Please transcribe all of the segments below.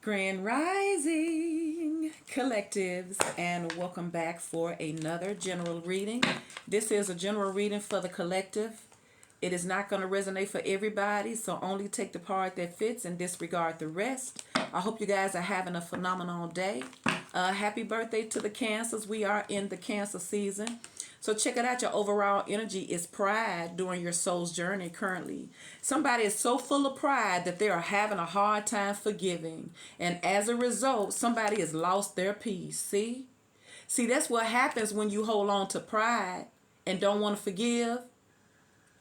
Grand Rising Collectives, and welcome back for another general reading. This is a general reading for the collective. It is not going to resonate for everybody, so only take the part that fits and disregard the rest. I hope you guys are having a phenomenal day. Happy birthday to the Cancers. We are in the Cancer season. So check it out. Your overall energy is pride during your soul's journey currently. Somebody is so full of pride that they are having a hard time forgiving. And as a result, somebody has lost their peace. See? See, that's what happens when you hold on to pride and don't want to forgive.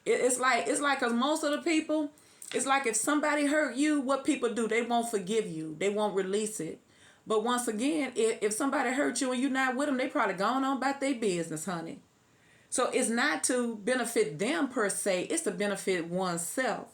It's like, because most of the people, it's like if somebody hurt you, what people do, they won't forgive you. They won't release it. But once again, if somebody hurt you and you're not with them, they probably gone on about their business, honey. So it's not to benefit them per se, it's to benefit oneself.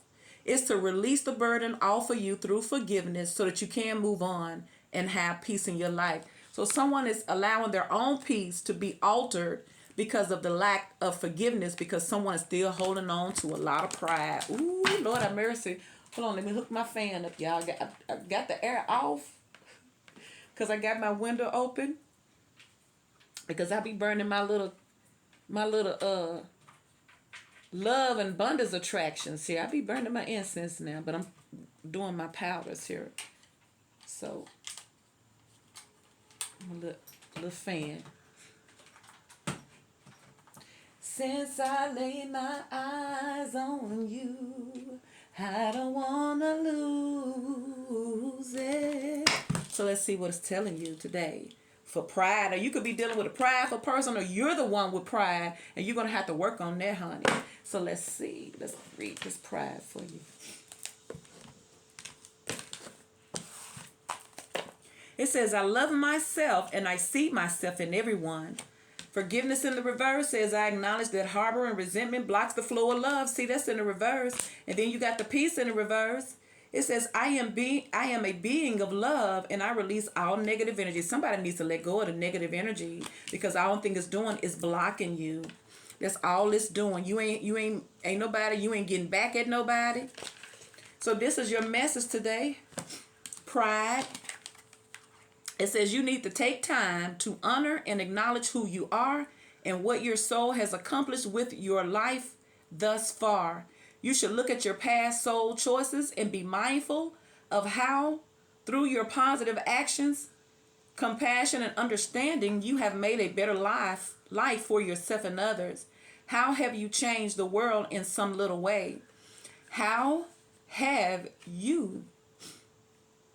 It's to release the burden off of you through forgiveness so that you can move on and have peace in your life. So someone is allowing their own peace to be altered because of the lack of forgiveness, because someone is still holding on to a lot of pride. Ooh, Lord have mercy. Hold on, let me hook my fan up, y'all. I got the air off because I got my window open because I be burning my little love and abundance attractions here. I be burning my incense now, but I'm doing my powders here. So a little fan. Since I laid my eyes on you, I don't wanna lose it. So let's see what it's telling you today. For pride, or you could be dealing with a prideful person, or you're the one with pride, and you're going to have to work on that, honey. So let's see. Let's read this pride for you. It says, I love myself and I see myself in everyone. Forgiveness in the reverse says, I acknowledge that harbor and resentment blocks the flow of love. See, that's in the reverse. And then you got the peace in the reverse. It says, I am a being of love, and I release all negative energy. Somebody needs to let go of the negative energy, because all thing it's doing is blocking you. That's all it's doing. Ain't nobody, you ain't getting back at nobody. So this is your message today. Pride. It says you need to take time to honor and acknowledge who you are and what your soul has accomplished with your life thus far. You should look at your past soul choices and be mindful of how, through your positive actions, compassion, and understanding, you have made a better life for yourself and others. How have you changed the world in some little way? How have you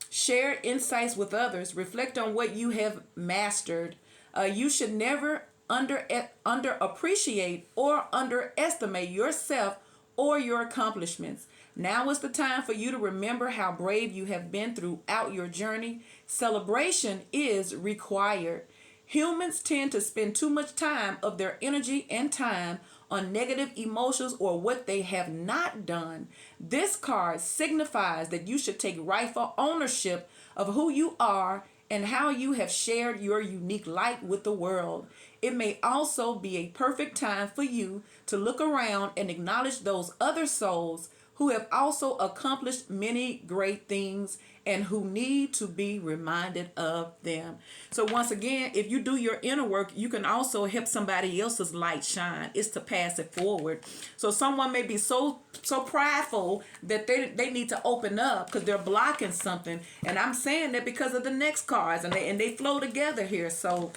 shared insights with others? Reflect on what you have mastered. You should never underappreciate or underestimate yourself or your accomplishments. Now is the time for you to remember how brave you have been throughout your journey. Celebration is required. Humans tend to spend too much time of their energy and time on negative emotions or what they have not done. This card signifies that you should take rightful ownership of who you are and how you have shared your unique light with the world. It may also be a perfect time for you to look around and acknowledge those other souls who have also accomplished many great things and who need to be reminded of them. So once again, if you do your inner work, you can also help somebody else's light shine. It's to pass it forward. So someone may be so prideful that they need to open up because they're blocking something. And I'm saying that because of the next cards, and they flow together here. So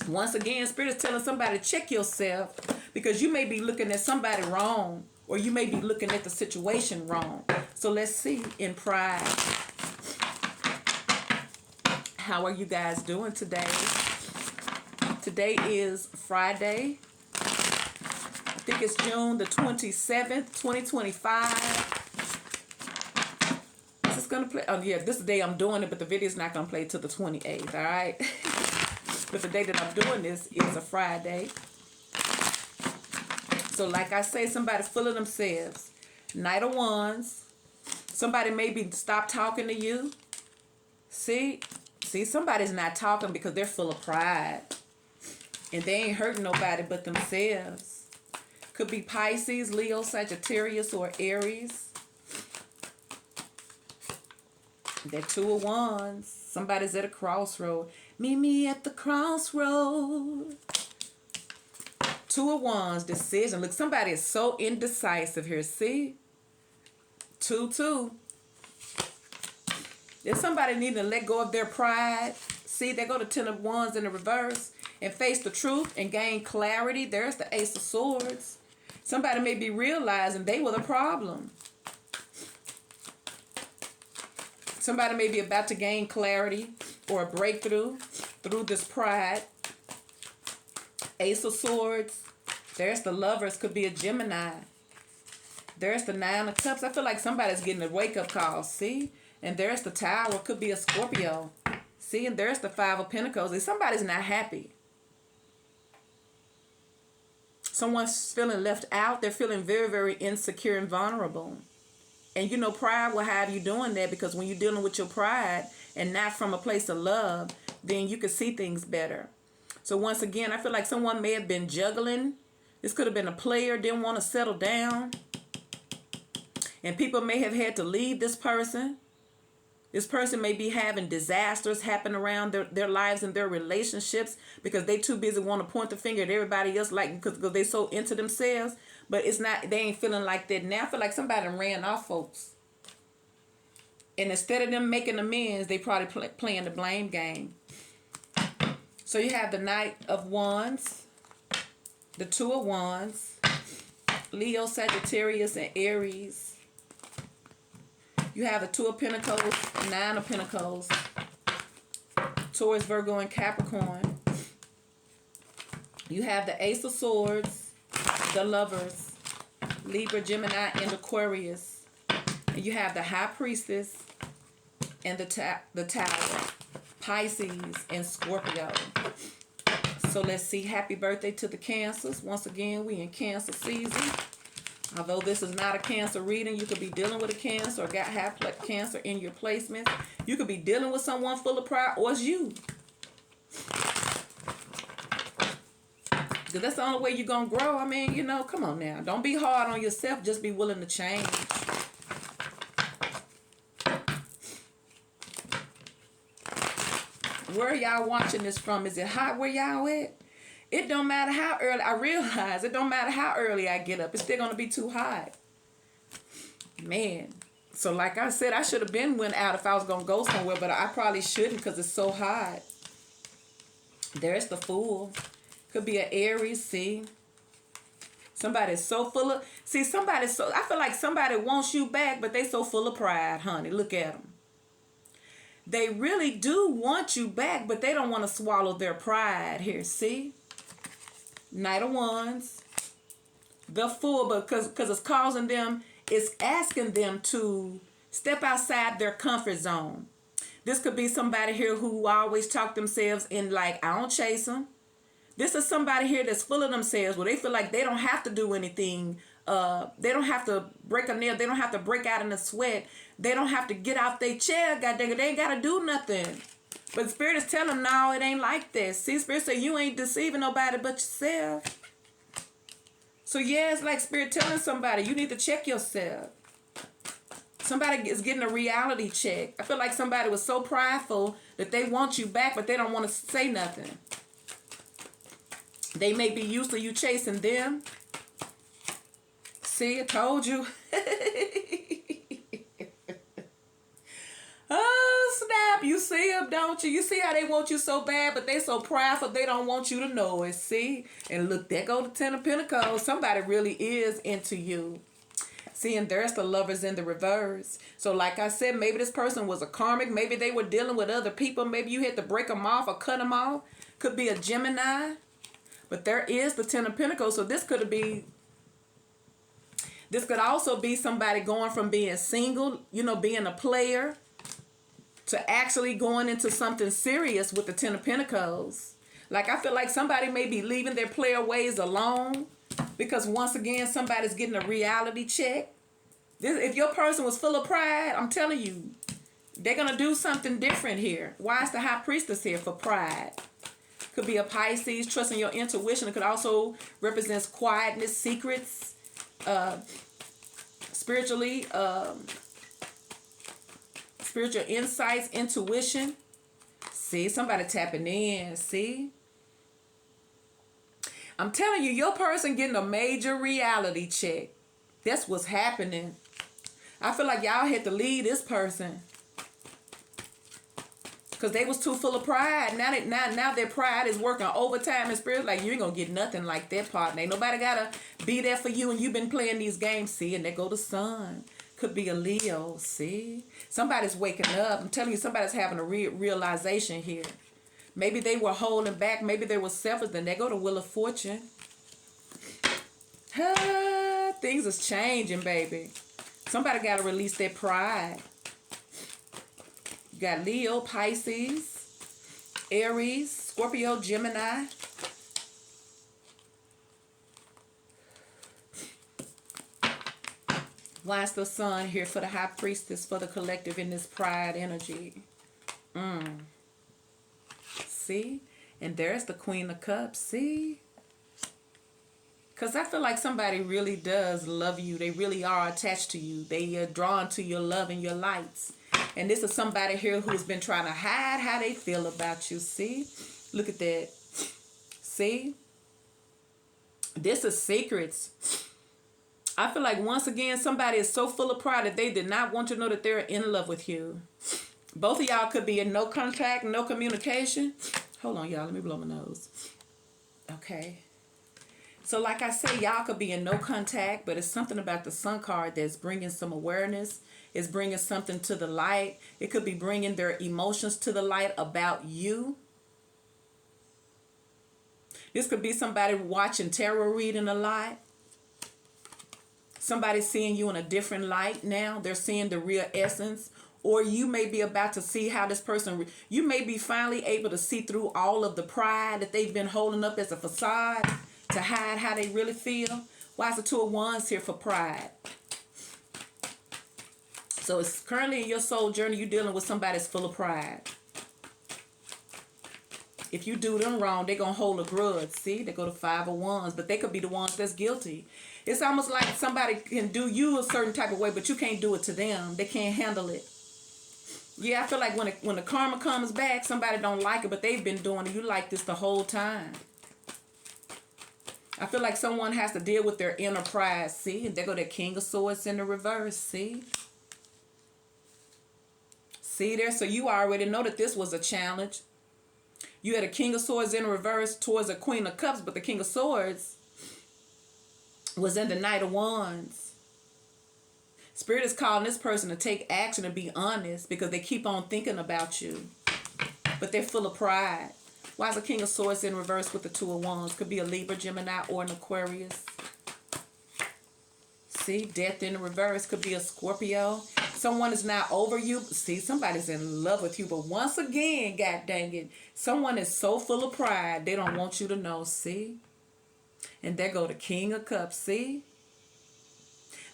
once again, Spirit is telling somebody, check yourself, because you may be looking at somebody wrong, or you may be looking at the situation wrong. So let's see in pride. How are you guys doing today? Today is Friday. I think it's June the 27th, 2025. Is this going to play? Oh, yeah, this is the day I'm doing it, but the video is not going to play till the 28th, all right? But the day that I'm doing this is a Friday. So like I say, somebody's full of themselves. Knight of Wands. Somebody maybe stop talking to you. See, somebody's not talking because they're full of pride. And they ain't hurting nobody but themselves. Could be Pisces, Leo, Sagittarius, or Aries. They're Two of Wands. Somebody's at a crossroad. Meet me at the crossroad. Two of Wands, decision. Look, somebody is so indecisive here. See? 2-2. There's somebody needing to let go of their pride. See, they go to 10 of Wands in the reverse and face the truth and gain clarity. There's the Ace of Swords. Somebody may be realizing they were the problem. Somebody may be about to gain clarity or a breakthrough through this pride. Ace of Swords. There's the Lovers. Could be a Gemini. There's the Nine of Cups. I feel like somebody's getting a wake-up call. See? And there's the Tower. Could be a Scorpio. See? And there's the Five of Pentacles. And somebody's not happy. Someone's feeling left out. They're feeling very, very insecure and vulnerable. And you know, pride will have you doing that, because when you're dealing with your pride and not from a place of love, then you can see things better. So once again, I feel like someone may have been juggling. This could have been a player, didn't want to settle down. And people may have had to leave this person. This person may be having disasters happen around their lives and their relationships because they too busy want to point the finger at everybody else, like because they so into themselves. But it's not, they ain't feeling like that now. I feel like somebody ran off folks. And instead of them making amends, they probably playing the blame game. So you have the Knight of Wands, the Two of Wands, Leo, Sagittarius, and Aries. You have the Two of Pentacles, Nine of Pentacles, Taurus, Virgo, and Capricorn. You have the Ace of Swords, the Lovers, Libra, Gemini, and Aquarius. And you have the High Priestess and the Tower, Pisces, and Scorpio. So let's see. Happy birthday to the Cancers. Once again, we in Cancer season. Although this is not a Cancer reading, you could be dealing with a Cancer or have Cancer in your placements. You could be dealing with someone full of pride, or it's you. Because that's the only way you're going to grow. I mean, you know, come on now. Don't be hard on yourself. Just be willing to change. Where are y'all watching this from? Is it hot where y'all at? It don't matter how early. I realize it don't matter how early I get up. It's still going to be too hot. Man. So like I said, I should have been went out if I was going to go somewhere. But I probably shouldn't because it's so hot. There's the Fool. Could be an Aries, see? Somebody's so full of... See, somebody's so... I feel like somebody wants you back, but they so full of pride, honey. Look at them. They really do want you back, but they don't want to swallow their pride here, see? Knight of Wands, the Fool, because it's causing them, it's asking them to step outside their comfort zone. This could be somebody here who always talk themselves in like, I don't chase them. This is somebody here that's full of themselves where they feel like they don't have to do anything. They don't have to break a nail. They don't have to break out in a sweat. They don't have to get off their chair. Goddamn, they ain't got to do nothing. But Spirit is telling them, no, it ain't like this. See, Spirit say you ain't deceiving nobody but yourself. So yeah, it's like Spirit telling somebody, you need to check yourself. Somebody is getting a reality check. I feel like somebody was so prideful that they want you back, but they don't want to say nothing. They may be used to you chasing them. See, I told you. Oh, snap. You see them, don't you? You see how they want you so bad, but they so prideful they don't want you to know it. See? And look, there go the Ten of Pentacles. Somebody really is into you. See, and there's the Lovers in the reverse. So like I said, maybe this person was a karmic. Maybe they were dealing with other people. Maybe you had to break them off or cut them off. Could be a Gemini. But there is the Ten of Pentacles. So this could also be somebody going from being single, you know, being a player, to actually going into something serious with the Ten of Pentacles. Like, I feel like somebody may be leaving their player ways alone because, once again, somebody's getting a reality check. If your person was full of pride, I'm telling you, they're going to do something different here. Why is the High Priestess here? For pride. Could be a Pisces, trusting your intuition. It could also represent quietness, secrets, spiritually spiritual insights, intuition. See, somebody tapping in. See, I'm telling you, your person getting a major reality check. That's what's happening. I feel like y'all had to leave this person because they was too full of pride. Now their pride is working overtime in spirit. Like, you ain't gonna get nothing like that, partner. Ain't nobody gotta be there for you, and you've been playing these games. See, and there go the sun. Could be a Leo. See, somebody's waking up. I'm telling you, somebody's having a realization here. Maybe they were holding back. Maybe they were selfish. Then they go to Wheel of Fortune. Things is changing, baby. Somebody got to release their pride. You got Leo, Pisces, Aries, Scorpio, Gemini. Why is the sun here for the high priestess, for the collective in this pride energy? See? And there's the Queen of Cups. See? Because I feel like somebody really does love you. They really are attached to you. They are drawn to your love and your lights. And this is somebody here who's been trying to hide how they feel about you. See? Look at that. See? This is secrets. I feel like once again, somebody is so full of pride that they did not want you to know that they're in love with you. Both of y'all could be in no contact, no communication. Hold on, y'all. Let me blow my nose. Okay. So like I say, y'all could be in no contact, but it's something about the Sun card that's bringing some awareness. It's bringing something to the light. It could be bringing their emotions to the light about you. This could be somebody watching tarot reading a lot. Somebody's seeing you in a different light now. They're seeing the real essence. Or you may be about to see how this person, you may be finally able to see through all of the pride that they've been holding up as a facade to hide how they really feel. Why is the Two of Wands here for pride? So it's currently in your soul journey, you're dealing with somebody that's full of pride. If you do them wrong, they're going to hold a grudge. See, they go to Five of Wands, but they could be the ones that's guilty. It's almost like somebody can do you a certain type of way, but you can't do it to them. They can't handle it. Yeah, I feel like when the karma comes back, somebody don't like it, but they've been doing it. You like this the whole time. I feel like someone has to deal with their inner pride. See, and there go that King of Swords in the reverse. See? See there? So you already know that this was a challenge. You had a King of Swords in reverse towards a Queen of Cups, but the King of Swords was in the Knight of Wands. Spirit is calling this person to take action and be honest because they keep on thinking about you. But they're full of pride. Why is the King of Swords in reverse with the Two of Wands? Could be a Libra, Gemini, or an Aquarius. See, Death in the reverse could be a Scorpio. Someone is not over you. See, somebody's in love with you. But once again, god dang it, someone is so full of pride, they don't want you to know. See? And there go the King of Cups. See?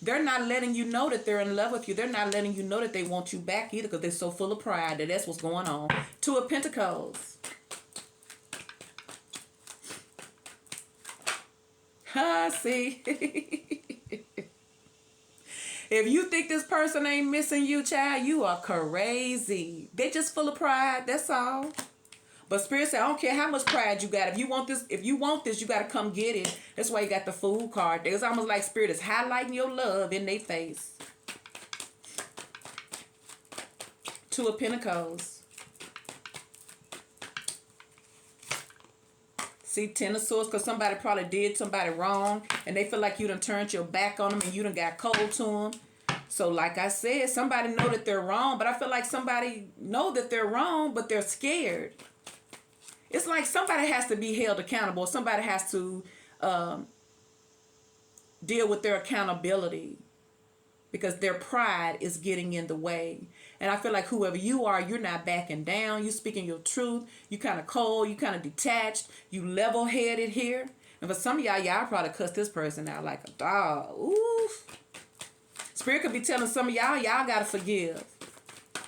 They're not letting you know that they're in love with you. They're not letting you know that they want you back either because they're so full of pride that that's what's going on. Two of Pentacles. See? If you think this person ain't missing you, child, you are crazy. They just full of pride. That's all. But Spirit said, I don't care how much pride you got. If you want this, you got to come get it. That's why you got the Fool card. It's almost like Spirit is highlighting your love in their face. Two of Pentacles. See, Ten of Swords, because somebody probably did somebody wrong, and they feel like you done turned your back on them and you done got cold to them. So like I said, somebody know that they're wrong, but I feel like somebody know that they're wrong, but they're scared. It's like somebody has to be held accountable. Somebody has to deal with their accountability because their pride is getting in the way. And I feel like whoever you are, you're not backing down. You're speaking your truth. You kind of cold. You kind of detached. You level-headed here. And for some of y'all probably cuss this person out like a dog. Oof. Spirit could be telling some of y'all got to forgive.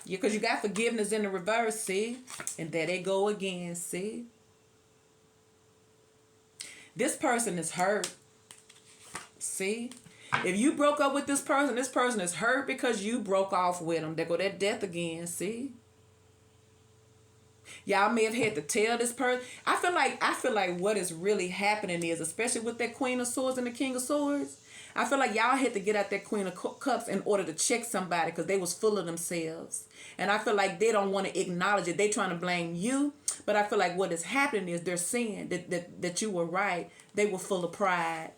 Yeah, because you got forgiveness in the reverse, see? And there they go again, see? This person is hurt, see? If you broke up with this person is hurt because you broke off with them. There go that death again, see? Y'all may have had to tell this person. I feel like what is really happening is, especially with that Queen of Swords and the King of Swords, I feel like y'all had to get out that Queen of Cups in order to check somebody because they was full of themselves. And I feel like they don't want to acknowledge it. They trying to blame you. But I feel like what is happening is they're seeing that you were right. They were full of pride.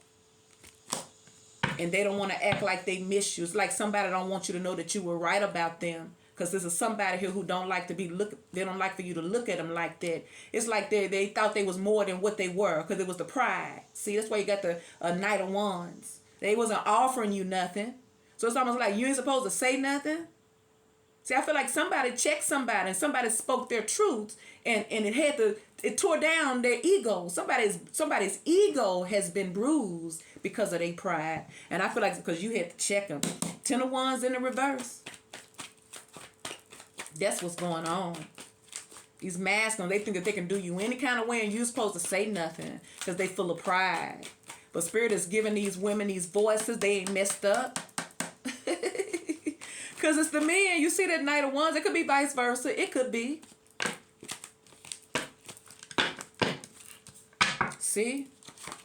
And they don't want to act like they miss you. It's like somebody don't want you to know that you were right about them. Because this is somebody here who don't like to be they don't like for you to look at them like that. It's like they thought they was more than what they were because it was the pride. See, that's why you got the Knight of Wands. They wasn't offering you nothing. So it's almost like you ain't supposed to say nothing. See, I feel like somebody checked somebody and somebody spoke their truth and it tore down their ego. Somebody's ego has been bruised because of their pride. And I feel like because you had to check them. 10 of Wands in the reverse. That's what's going on. These masculine, they think that they can do you any kind of way and you're supposed to say nothing because they full of pride. But Spirit is giving these women these voices. They ain't messed up. Because it's the men. You see that Knight of Wands. It could be vice versa. It could be. See?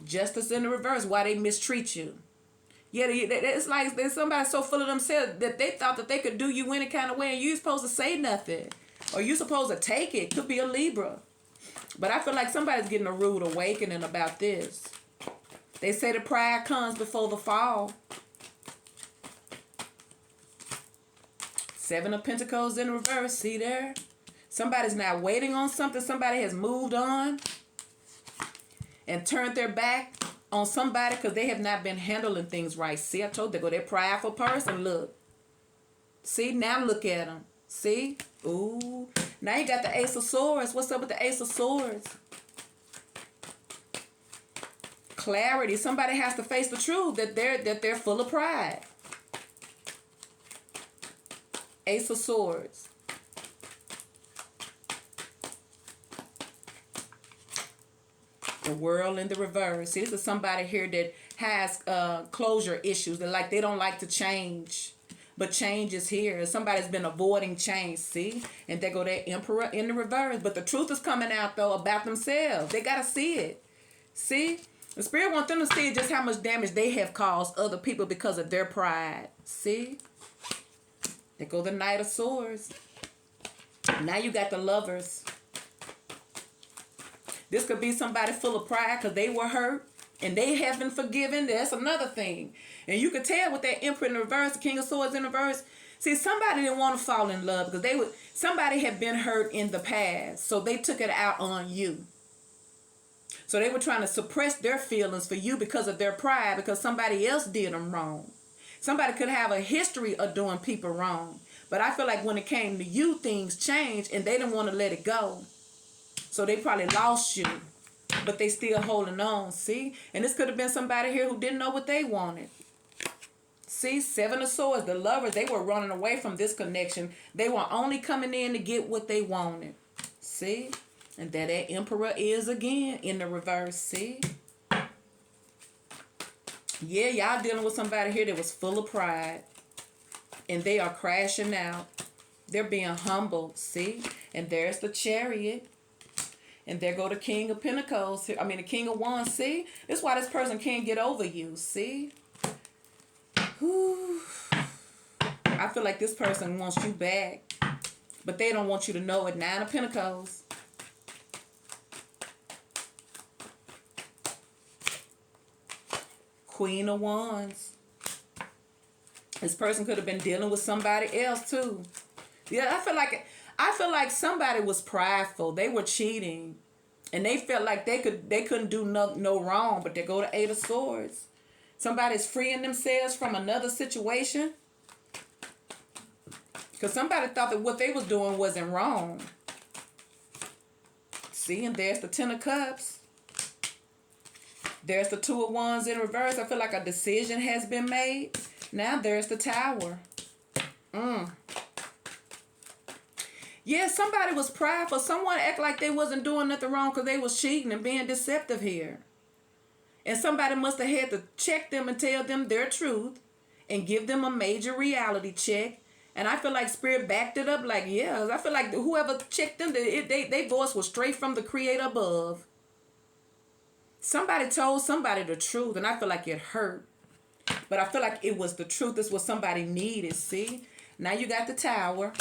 Justice in the reverse. Why they mistreat you. Yeah, it's like there's somebody so full of themselves that they thought that they could do you any kind of way and you're supposed to say nothing. Or you're supposed to take it. Could be a Libra. But I feel like somebody's getting a rude awakening about this. They say the pride comes before the fall. 7 of Pentacles in reverse. See there? Somebody's now waiting on something. Somebody has moved on and turned their back on somebody because they have not been handling things right. See, I told you, they go that prideful person. Look. See, now look at them. See? Ooh. Now you got the Ace of Swords. What's up with the Ace of Swords? Clarity. Somebody has to face the truth that they're full of pride. Ace of Swords. The World in the reverse. See, this is somebody here that has closure issues. They don't like to change. But change is here. Somebody's been avoiding change, see? And they go that Emperor in the reverse. But the truth is coming out, though, about themselves. They got to see it. See? The Spirit wants them to see just how much damage they have caused other people because of their pride. See? They go the Knight of Swords. Now you got the Lovers. This could be somebody full of pride because they were hurt and they haven't forgiven. That's another thing. And you could tell with that Emperor in the reverse, the King of Swords in the reverse. See, somebody didn't want to fall in love because somebody had been hurt in the past. So they took it out on you. So they were trying to suppress their feelings for you because of their pride because somebody else did them wrong. Somebody could have a history of doing people wrong. But I feel like when it came to you, things changed and they didn't want to let it go. So they probably lost you, but they still holding on, see? And this could have been somebody here who didn't know what they wanted. See, 7 of Swords, the Lovers, they were running away from this connection. They were only coming in to get what they wanted. See? And that Emperor is again in the reverse, see? Yeah, y'all dealing with somebody here that was full of pride. And they are crashing out. They're being humbled, see? And there's the Chariot. And there go the King of Pentacles. I mean, the King of Wands, see? This is why this person can't get over you, see? Whew. I feel like this person wants you back. But they don't want you to know it. 9 of Pentacles. Queen of Wands. This person could have been dealing with somebody else, too. Yeah, I feel like somebody was prideful. They were cheating. And they felt like they couldn't do no wrong. But they go to 8 of Swords. Somebody's freeing themselves from another situation. Because somebody thought that what they was doing wasn't wrong. See, and there's the 10 of Cups. There's the 2 of Wands in reverse. I feel like a decision has been made. Now there's the Tower. Yeah, somebody was prideful. Someone act like they wasn't doing nothing wrong because they was cheating and being deceptive here. And somebody must have had to check them and tell them their truth and give them a major reality check. And I feel like Spirit backed it up like, yeah. I feel like whoever checked them, they voice was straight from the Creator above. Somebody told somebody the truth, and I feel like it hurt. But I feel like it was the truth. This was somebody needed, see? Now you got the Tower.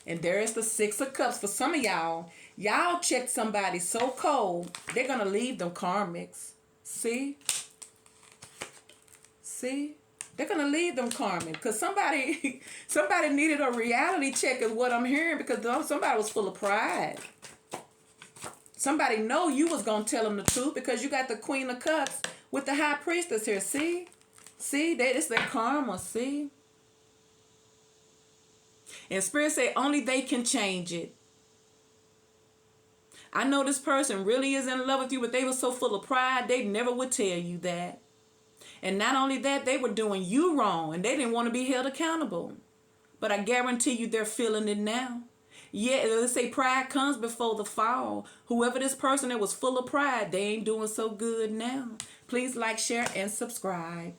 And there is the Six of Cups. For some of y'all, y'all checked somebody so cold, they're going to leave them karmics. See? See? They're going to leave them karmic. Because somebody needed a reality check is what I'm hearing. Because somebody was full of pride. Somebody know you was going to tell them the truth. Because you got the Queen of Cups with the High Priestess here. See? See? It's their karma. See? And Spirit say only they can change it. I know this person really is in love with you, but they were so full of pride, they never would tell you that. And not only that, they were doing you wrong, and they didn't want to be held accountable. But I guarantee you they're feeling it now. Yeah, let's say pride comes before the fall. Whoever this person that was full of pride, they ain't doing so good now. Please like, share, and subscribe.